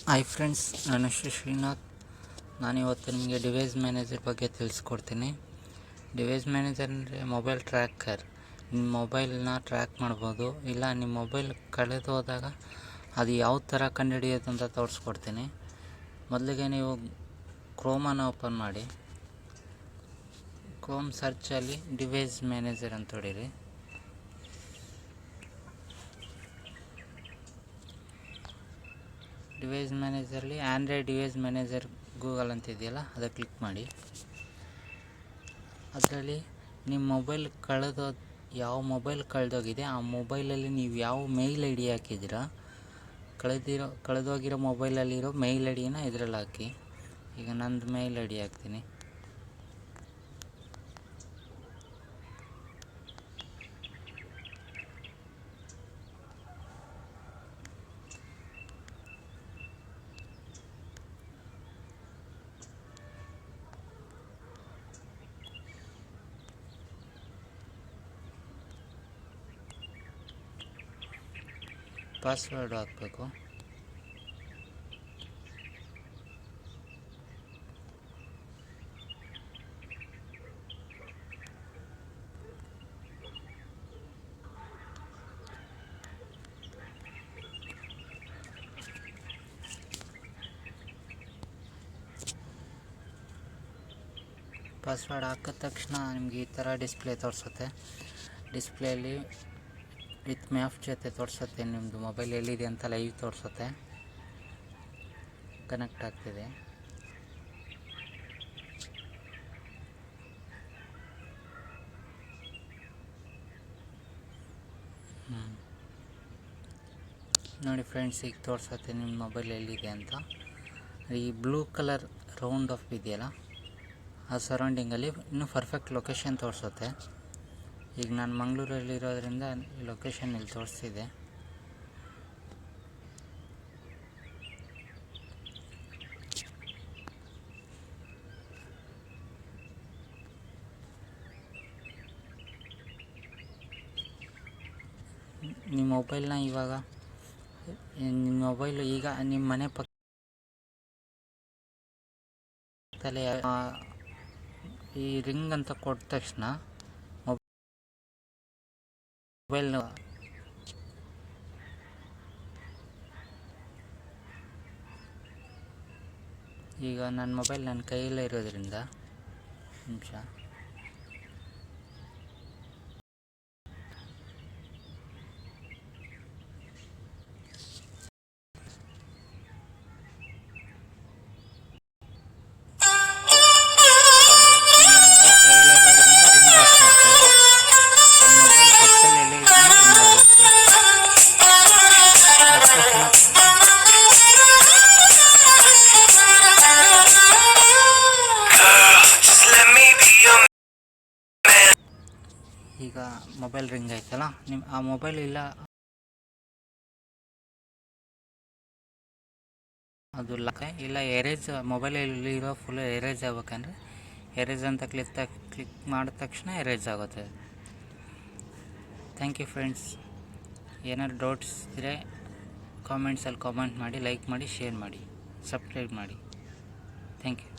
Hi friends, ನನ್ನ ಹೆಸರು ಶ್ರೀನಾಥ್. ನಾನಿವತ್ತು ನಿಮಗೆ ಡಿವೈಸ್ ಮ್ಯಾನೇಜರ್ ಬಗ್ಗೆ ತಿಳಿಸ್ಕೊಡ್ತೀನಿ. ಡಿವೈಸ್ ಮ್ಯಾನೇಜರ್ ಅಂದರೆ ಮೊಬೈಲ್ ಟ್ರ್ಯಾಕರ್. ನಿಮ್ಮ ಮೊಬೈಲ್ನ ಟ್ರ್ಯಾಕ್ ಮಾಡ್ಬೋದು. ಇಲ್ಲ ನಿಮ್ಮ ಮೊಬೈಲ್ ಕಳೆದು ಹೋದಾಗ ಅದು ಯಾವ ಥರ ಕಂಡುಹಿಡಿಯೋದು ಅಂತ ತೋರಿಸ್ಕೊಡ್ತೀನಿ. ಮೊದಲಿಗೆ ನೀವು ಕ್ರೋಮನ್ನು ಓಪನ್ ಮಾಡಿ. ಕ್ರೋಮ್ ಸರ್ಚಲ್ಲಿ ಡಿವೈಸ್ ಮ್ಯಾನೇಜರ್ ಅಂತ ಹೊಡೀರಿ. ಡಿವೈಸ್ ಮ್ಯಾನೇಜರಲ್ಲಿ ಆಂಡ್ರಾಯ್ಡ್ ಡಿವೈಸ್ ಮ್ಯಾನೇಜರ್ ಗೂಗಲ್ ಅಂತ ಇದೆಯಲ್ಲ, ಅದಕ್ಕೆ ಕ್ಲಿಕ್ ಮಾಡಿ. ಅದರಲ್ಲಿ ನಿಮ್ಮ ಮೊಬೈಲ್ ಯಾವ ಮೊಬೈಲ್ ಕಳೆದೋಗಿದೆ ಆ ಮೊಬೈಲಲ್ಲಿ ನೀವು ಯಾವ ಮೇಲ್ ಐ ಡಿ ಹಾಕಿದ್ದೀರಾ, ಕಳೆದೋಗಿರೋ ಮೊಬೈಲಲ್ಲಿರೋ ಮೇಲ್ ಐ ಡಿನ ಇದರಲ್ಲಿ ಹಾಕಿ. ಈಗ ನಂದು ಮೇಲ್ ಐ ಡಿ ಹಾಕ್ತೀನಿ. ಪಾಸ್ವರ್ಡ್ ಹಾಕಬೇಕು. ಪಾಸ್ವರ್ಡ್ ಹಾಕಿದ ತಕ್ಷಣ ನಿಮಗೆ ಈ ಥರ ಡಿಸ್ಪ್ಲೇ ತೋರಿಸುತ್ತೆ. ಡಿಸ್ಪ್ಲೇಯಲ್ಲಿ ವಿತ್ ಮ್ಯಾಪ್ ಜೊತೆ ತೋರಿಸುತ್ತೆ. ನಿಮ್ಮದು ಮೊಬೈಲ್ ಎಲ್ಲಿದೆ ಅಂತ ಲೈವ್ ತೋರಿಸುತ್ತೆ. ಕನೆಕ್ಟ್ ಆಗ್ತಿದೆ. ನೋಡಿ ಫ್ರೆಂಡ್ಸ್, ಈಗ ತೋರಿಸುತ್ತೆ ನಿಮ್ಮ ಮೊಬೈಲ್ ಎಲ್ಲಿದೆ ಅಂತ. ಈ ಬ್ಲೂ ಕಲರ್ ರೌಂಡ್ ಆಫ್ ಇದೆಯಲ್ಲ, ಆ ಸರೌಂಡಿಂಗಲ್ಲಿ ಇನ್ನೂ ಪರ್ಫೆಕ್ಟ್ ಲೊಕೇಶನ್ ತೋರಿಸುತ್ತೆ. ಈಗ ನಾನು ಮಂಗಳೂರಲ್ಲಿರೋದ್ರಿಂದ ಲೊಕೇಶನ್ ಇಲ್ಲಿ ತೋರಿಸ್ತಿದೆ. ನಿಮ್ಮ ಮೊಬೈಲ್ನ ಇವಾಗ ನಿಮ್ಮ ಮೊಬೈಲು ಈಗ ನಿಮ್ಮ ಮನೆ ಪಕ್ಕದಲ್ಲೇ ಈ ರಿಂಗ್ ಅಂತ ಕೊಟ್ಟ ತಕ್ಷಣ ಮೊಬೈಲ್ ಈಗ ನನ್ನ ಮೊಬೈಲ್ ನನ್ನ ಕೈಯಲ್ಲೇ ಇರೋದ್ರಿಂದ ನಿಮಿಷ ಈಗ ಮೊಬೈಲ್ ರಿಂಗ್ ಆಯ್ತಲ್ಲ, ನಿಮ್ಮ ಆ ಮೊಬೈಲ್ ಇಲ್ಲ ಅದು ಇಲ್ಲ ಎರೇಜ್ ಮೊಬೈಲಲ್ಲಿ ಇರೋ ಫುಲ್ ಎರೇಜ್ ಆಗ್ಬೇಕಂದ್ರೆ ಎರೇಜ್ ಅಂತ ಕ್ಲಿಕ್ ಮಾಡಿದ ತಕ್ಷಣ ಎರೇಜ್ ಆಗುತ್ತೆ. Thank you friends. ಏನಾದ್ರು ಡೌಟ್ಸ್ ಇದ್ದರೆ ಕಾಮೆಂಟ್ಸಲ್ಲಿ ಕಾಮೆಂಟ್ ಮಾಡಿ, ಲೈಕ್ ಮಾಡಿ, ಶೇರ್ ಮಾಡಿ, ಸಬ್ಸ್ಕ್ರೈಬ್ ಮಾಡಿ. Thank you.